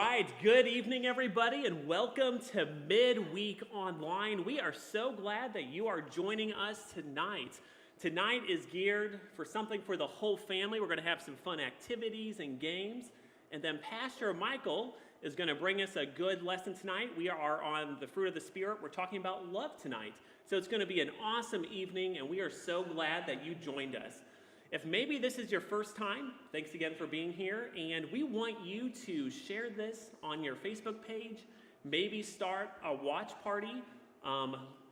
right, good evening, everybody, and welcome to Midweek Online. We are so glad that you are joining us tonight. Tonight is geared for something for the whole family. We're going to have some fun activities and games, and then Pastor Michael is going to bring us a good lesson tonight. We are on the fruit of the Spirit. We're talking about love tonight. So it's going to be an awesome evening, and we are so glad that you joined us. If maybe this is your first time, thanks again for being here, and we want you to share this on your Facebook page, maybe start a watch party,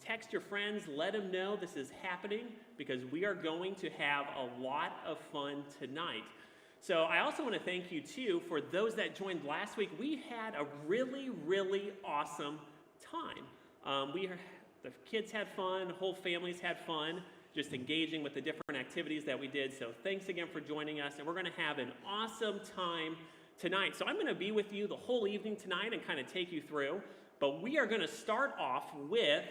text your friends, let them know this is happening, because we are going to have a lot of fun tonight. So I also want to thank you too for those that joined last week. We had a really, really awesome time. The kids had fun, the whole families had fun, just engaging with the different activities that we did. So thanks again for joining us, and we're going to have an awesome time tonight. So I'm going to be with you the whole evening tonight and kind of take you through, but we are going to start off with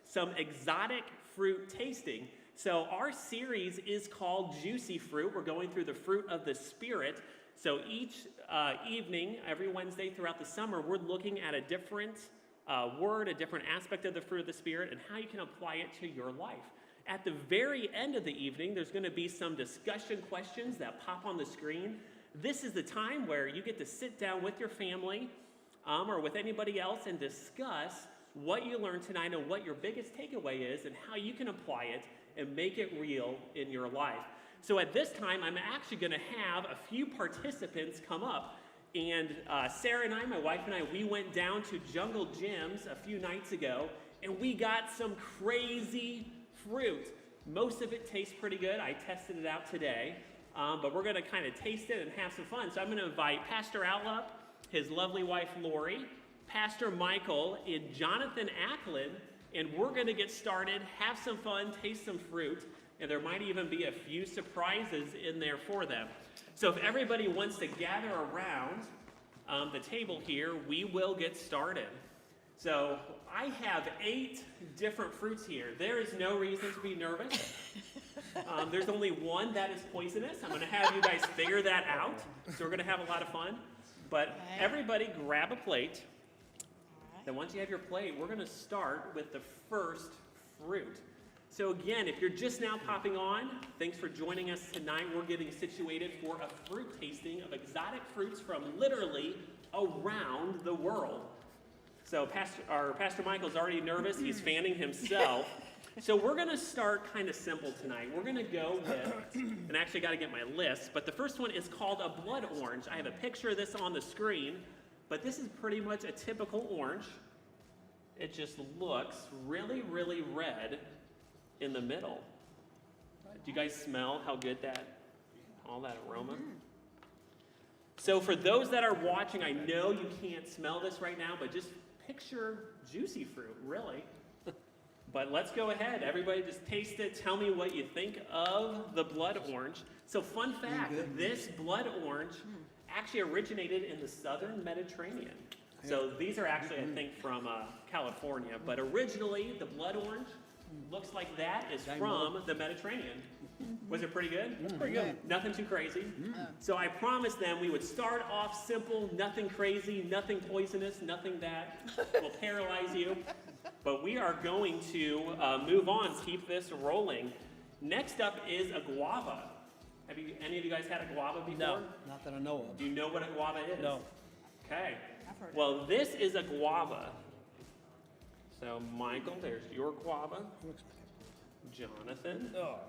some exotic fruit tasting. So our series is called Juicy Fruit. We're going through the fruit of the Spirit. So each evening, every Wednesday throughout the summer, we're looking at a different word, a different aspect of the fruit of the Spirit, and how you can apply it to your life. At the very end of the evening, there's going to be some discussion questions that pop on the screen. This is the time where you get to sit down with your family or with anybody else and discuss what you learned tonight and what your biggest takeaway is and how you can apply it and make it real in your life. So at this time, I'm actually going to have a few participants come up. And Sarah and I, my wife and I, we went down to Jungle Gyms a few nights ago, and we got some crazy fruit. Most of it tastes pretty good. I tested it out today, but we're going to kind of taste it and have some fun. So I'm going to invite Pastor Outlup, his lovely wife Lori, Pastor Michael, and Jonathan Ackland, and we're going to get started, have some fun, taste some fruit, and there might even be a few surprises in there for them. So if everybody wants to gather around the table here, we will get started. So I have 8 different fruits here. There is no reason to be nervous. There's only one that is poisonous. I'm going to have you guys figure that out. So we're going to have a lot of fun. But everybody grab a plate. Then once you have your plate, we're going to start with the first fruit. So again, if you're just now popping on, thanks for joining us tonight. We're getting situated for a fruit tasting of exotic fruits from literally around the world. So Pastor Michael's already nervous. He's fanning himself. So we're going to start kind of simple tonight. We're going to go with, and I actually got to get my list, but the first one is called a blood orange. I have a picture of this on the screen, but this is pretty much a typical orange. It just looks really, really red in the middle. Do you guys smell how good all that aroma? So for those that are watching, I know you can't smell this right now, but just picture juicy fruit, really. But let's go ahead. Everybody just taste it. Tell me what you think of the blood orange. So fun fact, this blood orange actually originated in the southern Mediterranean. So these are actually, I think, from California. But originally, the blood orange looks like that is from the Mediterranean. Was it pretty good? That's pretty good. Nothing too crazy. So I promised them we would start off simple, nothing crazy, nothing poisonous, nothing that will paralyze you. But we are going to move on, keep this rolling. Next up is a guava. Have any of you guys had a guava before? No, not that I know of. Do you know what a guava is? No. Okay. Well, this is a guava. So, Michael, there's your guava. Jonathan. Oh.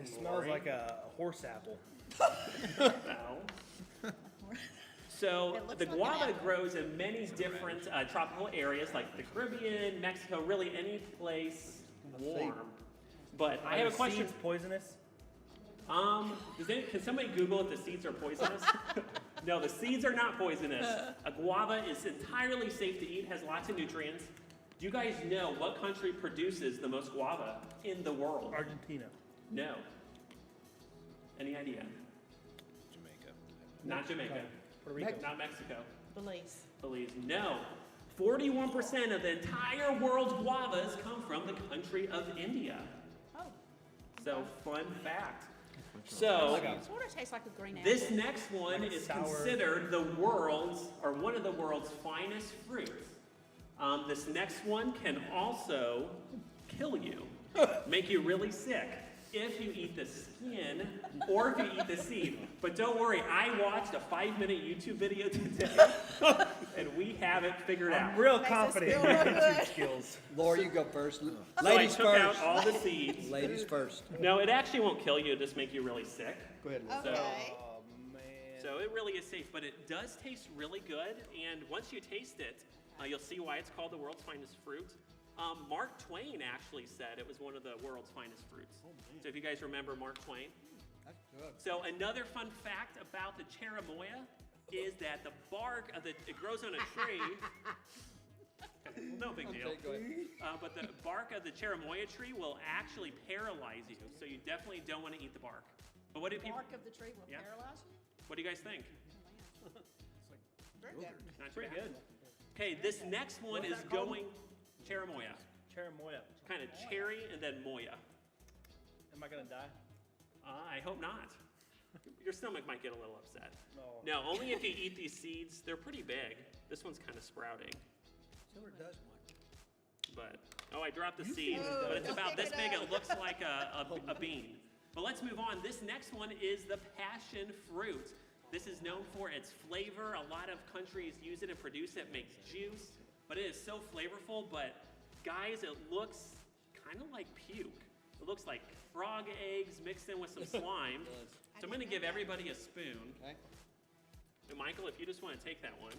It smells like a horse apple. So, the guava grows in many different tropical areas like the Caribbean, Mexico, really any place warm. But I have a question. Seeds poisonous? Can somebody Google if the seeds are poisonous? No, the seeds are not poisonous. A guava is entirely safe to eat, has lots of nutrients. Do you guys know what country produces the most guava in the world? Argentina. No. Any idea? Jamaica. Not Jamaica. Puerto Rico. Not Mexico. Belize. No. 41% of the entire world's guavas come from the country of India. Oh. So, fun fact. So It sort of tastes like a green apple. this next one Like a is sour- considered the world's, or one of the world's finest fruits. This next one can also kill you, make you really sick if you eat the skin or if you eat the seed. But don't worry, I watched a 5-minute YouTube video today, and we have it figured out. I'm real Makes us confident in feel your real YouTube good. skills. Laura, you go first. So Ladies I took first. out all the seeds. Ladies first. No, it actually won't kill you, it'll just make you really sick. Go ahead, Laura. Okay. Oh man. So it really is safe, but it does taste really good. And once you taste it, you'll see why it's called the world's finest fruit. Mark Twain actually said it was one of the world's finest fruits. So if you guys remember Mark Twain. That's good. So another fun fact about the cherimoya is that the bark of it grows on a tree. No big deal. Okay, go ahead. But the bark of the cherimoya tree will actually paralyze you. So you definitely don't want to eat the bark. But what do The people? bark of the tree will Yeah. paralyze you? What do you guys think? Very good. Not too Pretty bad. good. Okay, this next one What's is that called? going cherimoya. Cherimoya. Kind of cherry and then moya. Am I gonna die? I hope not. Your stomach might get a little upset. No. No, only if you eat these seeds. They're pretty big. This one's kind of sprouting. See what it does, Mike. But, oh, I dropped the seed. Oh, But it's don't about pick this it big. up. It looks like a bean. But let's move on. This next one is the passion fruit. This is known for its flavor. A lot of countries use it and produce it, makes juice. But it is so flavorful. But guys, it looks kind of like puke. It looks like frog eggs mixed in with some slime. So I'm going to give everybody a spoon. Okay. And Michael, if you just want to take that one.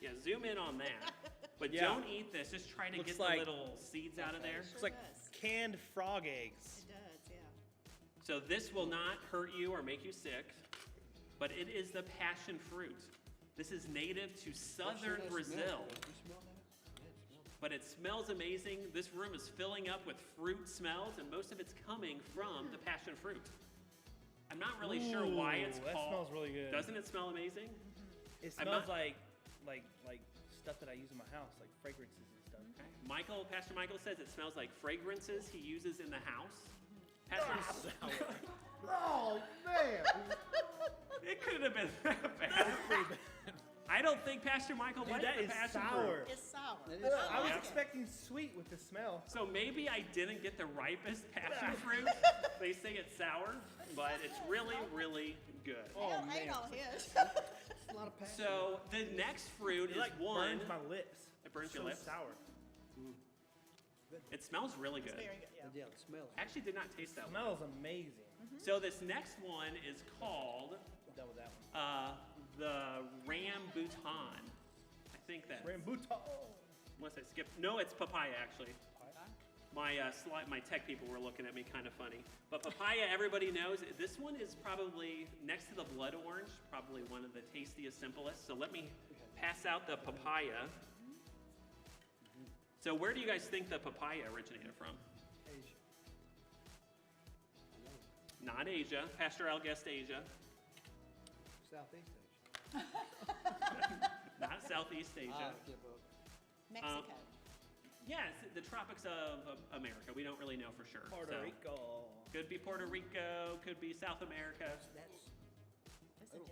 Yeah, zoom in on that. But Yeah. don't eat this. Just try to Looks get like- the little seeds out of there. It's like does. canned frog eggs. It does, yeah. So this will not hurt you or make you sick, but it is the passion fruit. This is native to southern Brazil, You smell that? Yeah, it smells. but it smells amazing. This room is filling up with fruit smells, and most of it's coming from the passion fruit. I'm not really sure why it's Ooh, that called. smells really good. Doesn't it smell amazing? It I'm smells not- like stuff that I use in my house, like fragrances and stuff. Okay. Pastor Michael says it smells like fragrances he uses in the house. Pastor, Oh man! it couldn't have been that bad. I don't think Pastor Michael Dude, likes that the is passion sour. fruit. It's sour. It is I was Yeah. expecting sweet with the smell. So maybe I didn't get the ripest passion fruit. They say it's sour, but it's really, really good. Oh Hell, man! ain't all his. a lot of passion. So the next fruit It is like one. burns my lips. It burns It's your so lips? Sour. It smells really good. Very good, yeah. Yeah, the smell. Actually, did not taste that one. Smells amazing. So this next one is called I'm done with that one. the rambutan. I think that's. Rambutan. Unless I skipped. No, it's papaya actually. My tech people were looking at me kind of funny. But papaya, everybody knows. This one is probably next to the blood orange, probably one of the tastiest, simplest. So let me pass out the papaya. So where do you guys think the papaya originated from? Asia. Not Asia. Pastor Al guessed Asia. Southeast Asia. Not Southeast Asia. Give up. Mexico. Yeah, it's the tropics of America. We don't really know for sure. Puerto So, Rico. could be Puerto Rico, could be South America. That's.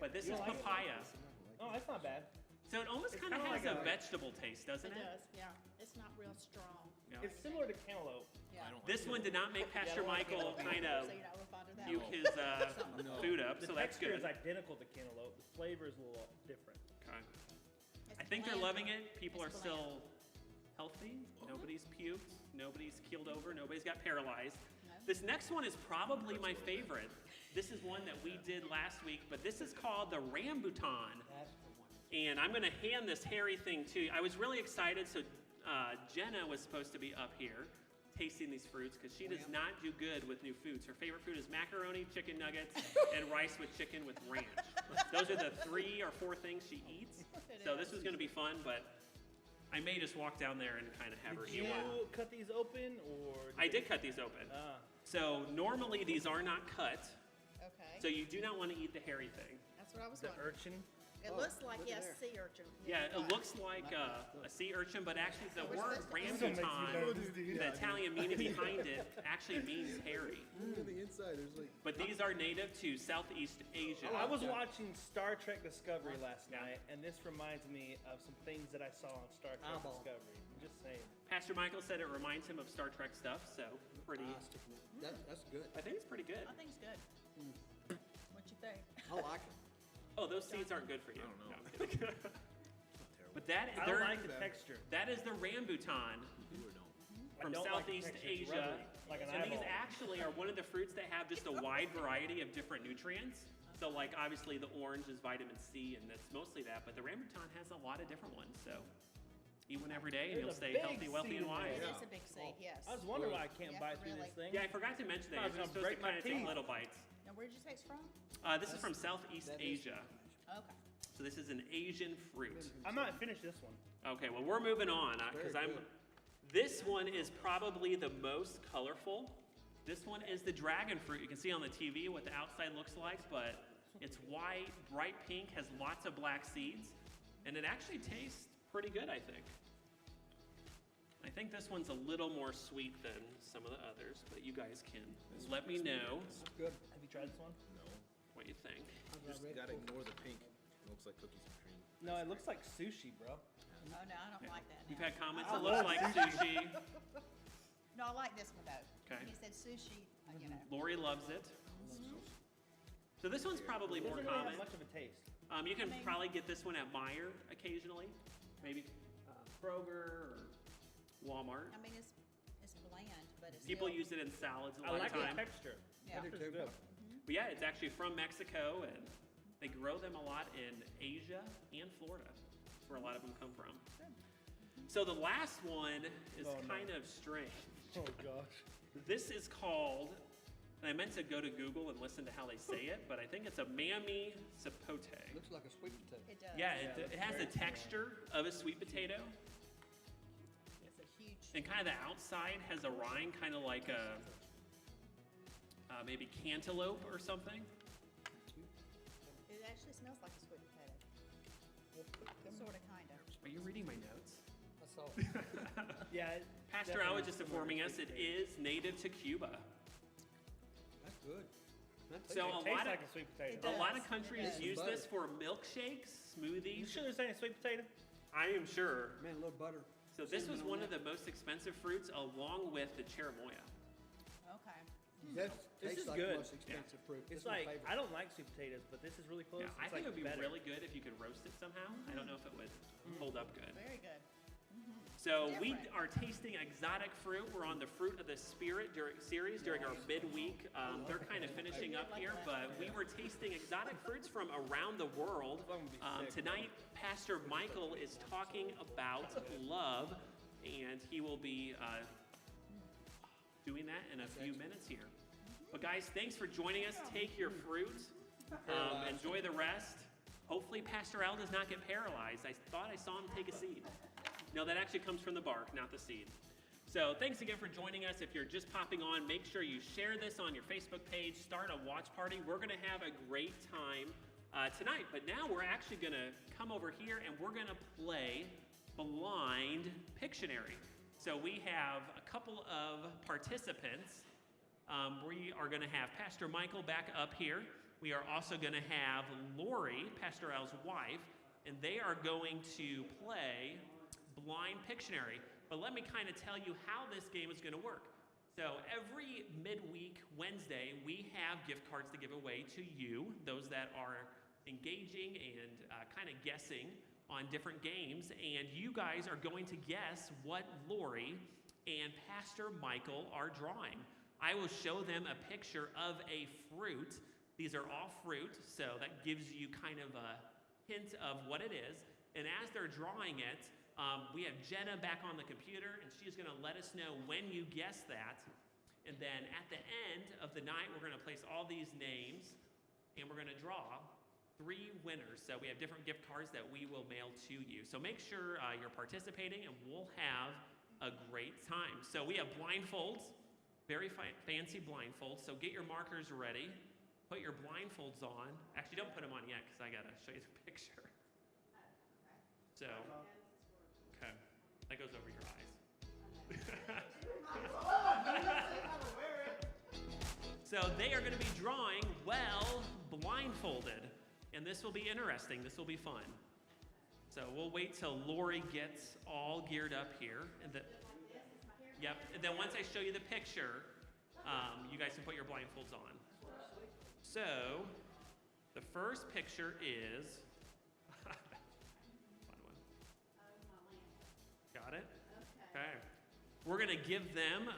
But this You is like it? papaya. Oh, that's not bad. So it almost It's kind of kinda has like a a- vegetable taste, doesn't It it? does, yeah. It's not real strong. Yeah. It's similar to cantaloupe. Yeah. This one did not make Pastor don't like Michael cantaloupe. kind of So you're not real fond of that puke one. his food up, The so that's texture good. is identical to cantaloupe. The flavor is a little different. Okay. It's I think they're bland. loving it. People are It's still healthy. Nobody's puked. Nobody's keeled over. Nobody's got paralyzed. No. This next one is probably my favorite. This is one that we did last week, but this is called the rambutan. That's the one. And I'm going to hand this hairy thing to you. I was really excited. So Jenna was supposed to be up here tasting these fruits because she does not do good with new foods. Her favorite food is macaroni, chicken nuggets, and rice with chicken with ranch. Those are the 3 or 4 things she eats. So this was going to be fun, but I may just walk down there and kind of have her Did eat you one. cut these open or? I did cut these open. Ah. So normally these are not cut. Okay. So you do not want to eat the hairy thing. That's what I was The wondering. urchin. It Oh, looks like, look at yes, there. sea urchin. Yeah, it it does. looks like a sea urchin, but actually the We're word supposed to- This one makes me rambutan, nervous, dude. the Italian meaning behind it, actually means hairy. Look at the inside. There's like. But these are native to Southeast Asia. I was watching Star Trek Discovery last night, and this reminds me of some things that I saw on Star Trek Eyeball. Discovery. I'm just saying. Pastor Michael said it reminds him of Star Trek stuff, so pretty. Ah, stick with it. That's good. I think it's pretty good. I think it's good. What you think? I like it. Oh, those seeds aren't good for you. I don't know. No, I'm kidding. but that I they're- don't like the texture. that is the rambutan Do or don't. I from don't like the Southeast texture. It's Asia. rubbery, like an And these eyeball. actually are one of the fruits that have just a wide variety of different nutrients. So like obviously the orange is vitamin C and that's mostly that, but the rambutan has a lot of different ones. So eat one every day and There's you'll a stay big healthy, wealthy, seed and in wise. It Yeah. is a big seed, yes. I was wondering why I can't Yeah, bite through this really. thing. Yeah, I forgot to mention that. I was You're gonna supposed to break my kind of take teeth. little bites. Now, where'd you say it's from? This is from Southeast That is- Asia. Okay. So this is an Asian fruit. I might finish this one. Okay, well we're moving on because Very I'm. good. This one is probably the most colorful. This one is the dragon fruit. You can see on the TV what the outside looks like, but it's white, bright pink, has lots of black seeds, and it actually tastes pretty good, I think. I think this one's a little more sweet than some of the others, but you guys can let me know That's good. Have you tried this one? No. what you think. I'm Just ready gotta for it. ignore the pink. It looks like cookies and cream. No, it looks like sushi, bro. Oh, no, I don't like that You've now. had comments. I It looks love like sushi. No, I like this one though. Okay. He said sushi, you know. Lori loves it. So this one's probably It more doesn't really common. have much of a taste. You can I mean- probably get this one at Meijer occasionally, maybe Kroger or Walmart. I mean, it's bland, but it's People still, use it in salads a I lot like of the time. texture. Yeah. I do Texture's too. good. But yeah, it's actually from Mexico, and they grow them a lot in Asia and Florida. That's where a lot of them come from. So the last one is Oh, no. kind of strange. Oh gosh. This is called, and I meant to go to Google and listen to how they say it, but I think it's a mammy sapote. Looks like a sweet potato. it does. Yeah, Yeah, it has the very similar. texture of a sweet potato, It's a huge. and kind of the outside has a rind, kind of like a maybe cantaloupe or something. It actually smells like a sweet potato. Sort of, kind of. Are you reading my notes? That's all. Yeah. Pastor Al was just informing us it is native to Cuba. That's good. That's So It a tastes lot of like a sweet potato. It a lot does, of countries it does. use Butter. this for milkshakes, You smoothies. sure this ain't a sweet potato? I am sure. Man, a little butter. So this was Cinnamon on one of that. the most expensive fruits, along with the cherimoya. Okay. That This tastes is like good. the most expensive fruit. It's This is my like favorite. I don't like sweet potatoes, but this is really close. Yeah, I It's think like it would be better. really good if you could roast it somehow. I don't know if it would hold up good. Very good. So we Different. are tasting exotic fruit. We're on the Fruit of the Spirit series during our midweek. They're kind of finishing up here, but we were tasting exotic fruits from around the world. Tonight, Pastor Michael is talking about love, and he will be doing that in a few minutes here. But guys, thanks for joining us. Take your fruit. Enjoy the rest. Hopefully Pastor Al does not get paralyzed. I thought I saw him take a seed. No, that actually comes from the bark, not the seed. So thanks again for joining us. If you're just popping on, make sure you share this on your Facebook page. Start a watch party. We're going to have a great time tonight. But now we're actually going to come over here and we're going to play Blind Pictionary. So we have a couple of participants. We are going to have Pastor Michael back up here. We are also going to have Lori, Pastor Al's wife, and they are going to play Blind Pictionary. But let me kind of tell you how this game is going to work. So every midweek Wednesday, we have gift cards to give away to you, those that are engaging and kind of guessing on different games. And you guys are going to guess what Lori and Pastor Michael are drawing. I will show them a picture of a fruit. These are all fruit, so that gives you kind of a hint of what it is. And as they're drawing it, we have Jenna back on the computer, and she's going to let us know when you guess that. And then at the end of the night, we're going to place all these names, and we're going to draw 3 winners. So we have different gift cards that we will mail to you. So make sure you're participating, and we'll have a great time. So we have blindfolds, very fancy blindfolds. So get your markers ready. put your blindfolds on. Actually, don't put them on yet because I got to show you the picture. So, okay, that goes over your eyes. So they are going to be drawing well blindfolded, and this will be interesting. This will be fun. So we'll wait till Lori gets all geared up here, and yep. And then once I show you the picture, you guys can put your blindfolds on. So the first picture is. Fun one. Got it? Okay. We're going to give them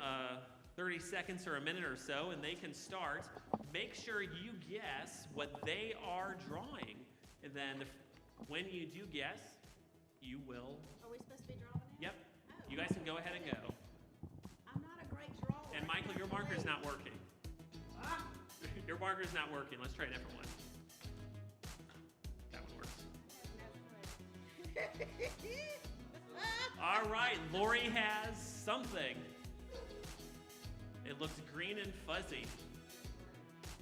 30 seconds or a minute or so, and they can start. Make sure you guess what they are drawing. And then when you do guess, you will. Are we supposed to be drawing it? Yep. You guys can go ahead and go. I'm not a great drawer. And Michael, your marker's not working. Your marker's not working. Let's try a different one. That one works. All right, Lori has something. It looks green and fuzzy.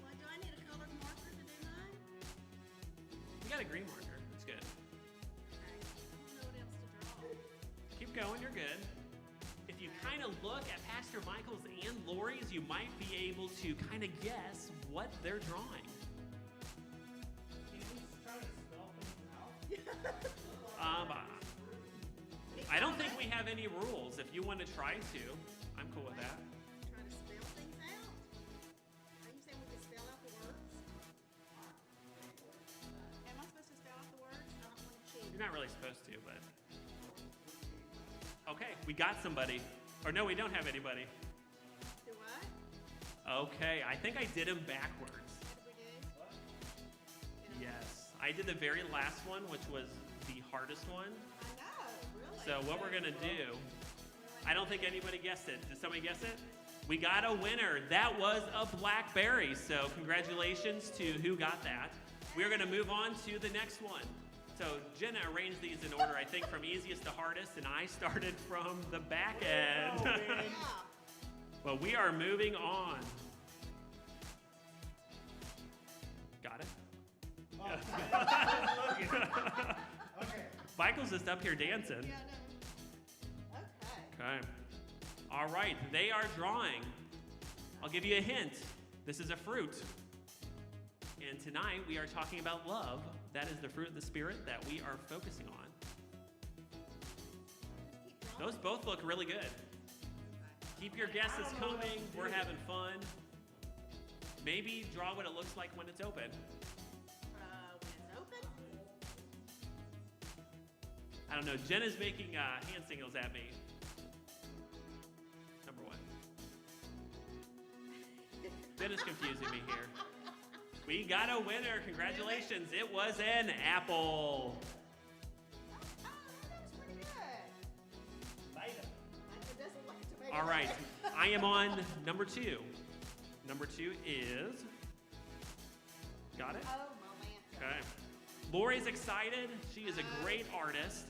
Well, do I need a colored marker to do mine? We got a green marker. That's good. Okay. I don't know what else to draw. Keep going. You're good. If you kind of look at Pastor Michael's and Lori's, you might be able to kind of guess what they're drawing. Can you just try to spell things out? I don't think we have any rules. If you want to try to, I'm cool with that. Trying to spell things out? Are you saying we can spell out the words? Am I supposed to spell out the words? I don't want to cheat. You're not really supposed to, but. Okay, we got somebody. Or no, we don't have anybody. Do what? Okay, I think I did them backwards. What did we do? Yes. I did the very last one, which was the hardest one. I know, really. So what we're going to do, I don't think anybody guessed it. Did somebody guess it? We got a winner. That was a blackberry. So congratulations to who got that. We're going to move on to the next one. So Jenna arranged these in order, I think, from easiest to hardest, and I started from the back end. Yeah. Well, we are moving on. Got it? Okay. Michael's just up here dancing. Yeah, no. Okay. Okay. All right, they are drawing. I'll give you a hint. This is a fruit. And tonight we are talking about love. That is the fruit of the Spirit that we are focusing on. Keep drawing. Those both look really good. Keep your guesses coming. We're having fun. Maybe draw what it looks like when it's open. When it's open. I don't know. Jen is making hand signals at me. Number one. Jen is confusing me here. We got a winner. Congratulations. It was an apple. Oh, that looks pretty good. It doesn't look like a tomato. All right. I am on number 2. Number 2 is. Got it? Oh, romantic. Okay. Lori's excited. She is a great artist.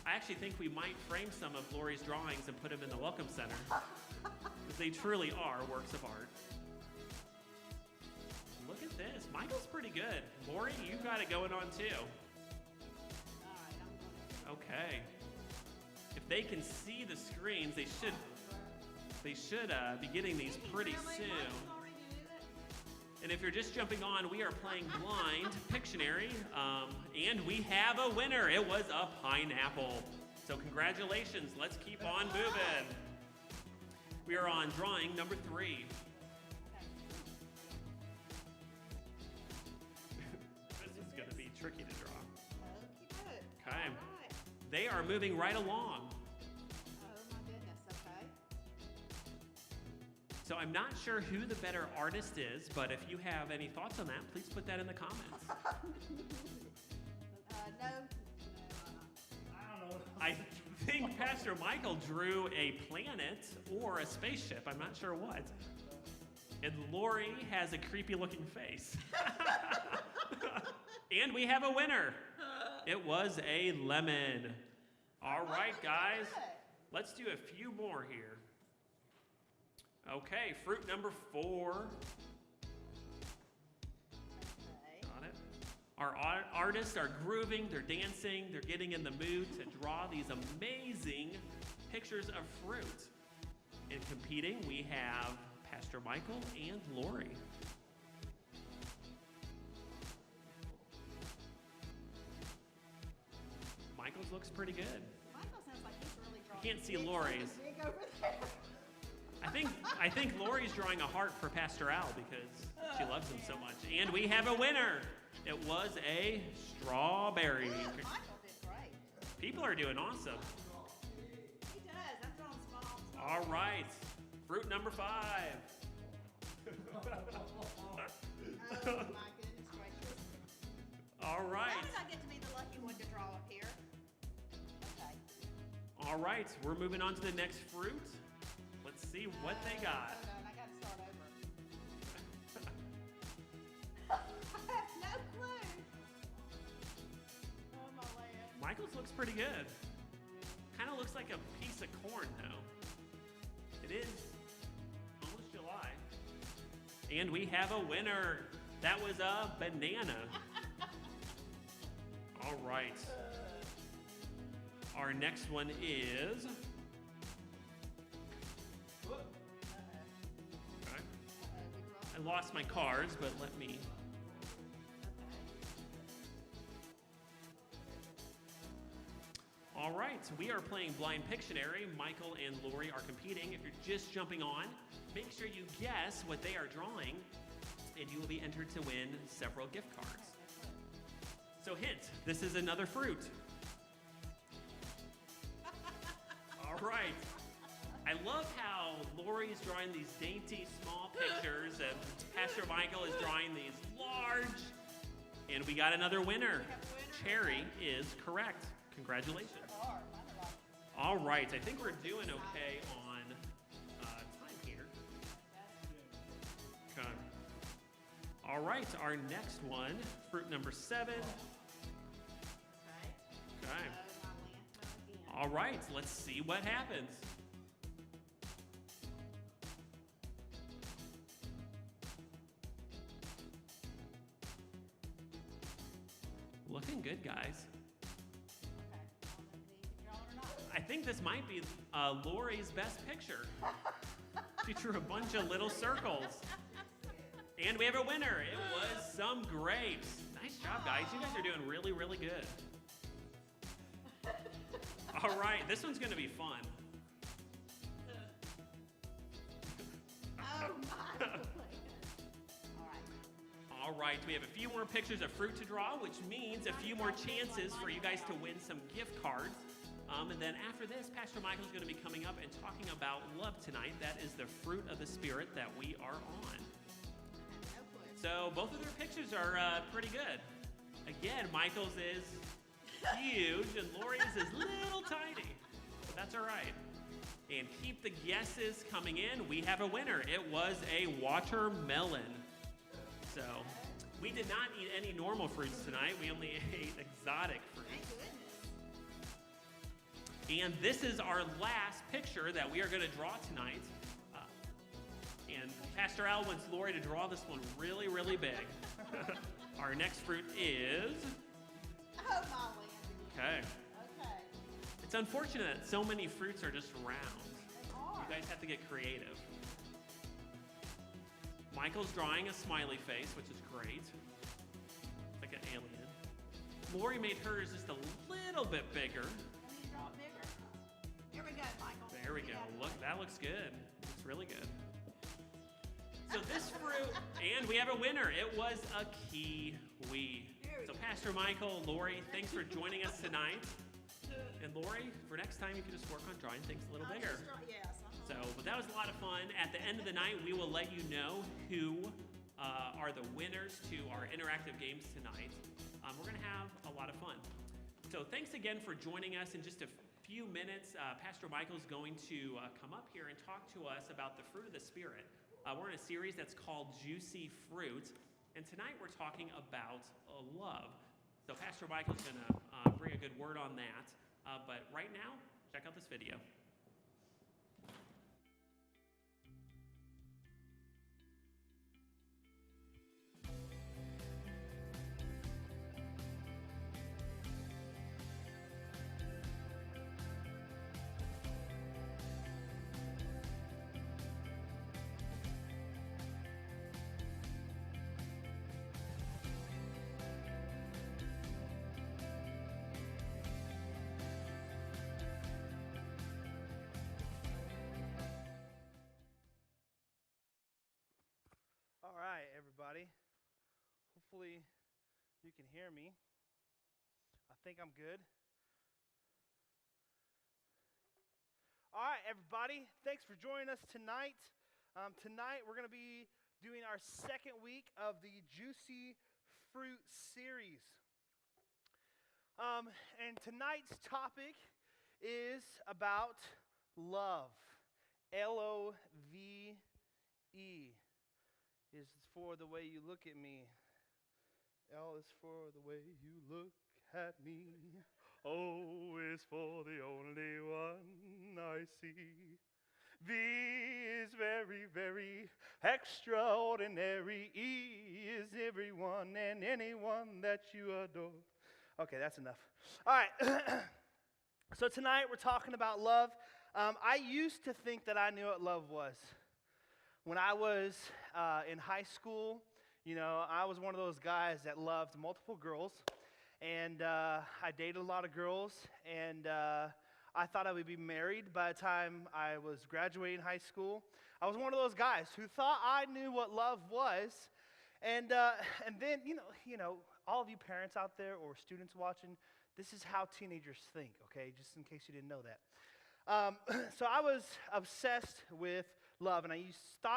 I actually think we might frame some of Lori's drawings and put them in the Welcome Center. Because they truly are works of art. Look at this. Michael's pretty good. Lori, you got it going on too. All right, I'm going Okay. If they can see the screens, they should be getting these pretty soon. And if you're just jumping on, we are playing Blind Pictionary, and we have a winner. It was a pineapple. So congratulations. Let's keep on moving. We are on drawing number 3. This is going to be tricky to draw. Okay. All right. They are moving right along. Oh, my goodness. Okay. So I'm not sure who the better artist is, but if you have any thoughts on that, please put that in the comments. No. I don't know. I think Pastor Michael drew a planet or a spaceship. I'm not sure what. And Lori has a creepy looking face. And we have a winner. It was a lemon. All right, guys. Let's do a few more here. Okay, fruit number 4. Our artists are grooving, they're dancing, they're getting in the mood to draw these amazing pictures of fruit. And competing, we have Pastor Michael and Lori. Michael's looks pretty good. Michael sounds like he's really drawing. Can't see big, Lori's. something big over there. I think Lori's drawing a heart for Pastor Al because she loves him so much. And we have a winner. It was a strawberry. Look, Michael did great. People are doing awesome. He does. I'm drawing small. All right, fruit number 5. Oh my goodness gracious. All right. How did I get to be the lucky one to draw up here? Okay. All right, we're moving on to the next fruit. Let's see what they got. Hold on, I gotta start over. I have no clue. Oh my land. Michael's looks pretty good. Kind of looks like a piece of corn, though. It is almost July. And we have a winner. That was a banana. All right. Our next one is... Okay. I lost my cards, but let me... All right, we are playing Blind Pictionary. Michael and Lori are competing. If you're just jumping on, make sure you guess what they are drawing, and you will be entered to win several gift cards. So hint, this is another fruit. All right. I love how Lori's drawing these dainty small pictures, and Pastor Michael is drawing these large. And we got another winner. Cherry is correct. Congratulations. All right, I think we're doing okay on time here. Okay. All right, our next one, fruit number 7. Okay. All right, let's see what happens. Looking good, guys. I think this might be Lori's best picture. She drew a bunch of little circles. And we have a winner. It was some grapes. Nice job, guys. You guys are doing really, really good. All right, this one's going to be fun. Oh my. All right, we have a few more pictures of fruit to draw, which means a few more chances for you guys to win some gift cards. And then after this, Pastor Michael's going to be coming up and talking about love tonight. That is the fruit of the Spirit that we are on. So both of their pictures are pretty good. Again, Michael's is huge and Lori's is little tiny. But that's all right. And keep the guesses coming in. We have a winner. It was a watermelon. So we did not eat any normal fruits tonight. We only ate exotic fruits. And this is our last picture that we are going to draw tonight. And Pastor Al wants Lori to draw this one really, really big. Our next fruit is... Oh, my land. Okay. Okay. It's unfortunate that so many fruits are just round. They are. You guys have to get creative. Michael's drawing a smiley face, which is great. Like an alien. Lori made hers just a little bit bigger. Let me draw it bigger. Here we go, Michael. There we go. Look, that looks good. Looks really good. So this fruit, and we have a winner. It was a kiwi. So Pastor Michael, Lori, thanks for joining us tonight. And Lori, for next time, you can just work on drawing things a little bigger. Yes. So, but that was a lot of fun. At the end of the night, we will let you know who are the winners to our interactive games tonight. We're going to have a lot of fun. So thanks again for joining us. In just a few minutes, Pastor Michael's going to come up here and talk to us about the fruit of the Spirit. We're in a series that's called Juicy Fruit. And tonight we're talking about love. So Pastor Michael's going to bring a good word on that. But right now, check out this video. everybody. Hopefully you can hear me. I think I'm good. All right, everybody. Thanks for joining us tonight. Tonight we're going to be doing our second week of the Juicy Fruit series. And tonight's topic is about love. Love is for the way you look at me. L is for the way you look at me. O is for the only one I see. V is very, very extraordinary. E is everyone and anyone that you adore. Okay, that's enough. All right. So tonight we're talking about love. I used to think that I knew what love was. When I was in high school, I was one of those guys that loved multiple girls. And I dated a lot of girls. And I thought I would be married by the time I was graduating high school. I was one of those guys who thought I knew what love was. And then, all of you parents out there or students watching, this is how teenagers think, okay? Just in case you didn't know that. So I was obsessed with love, and I thought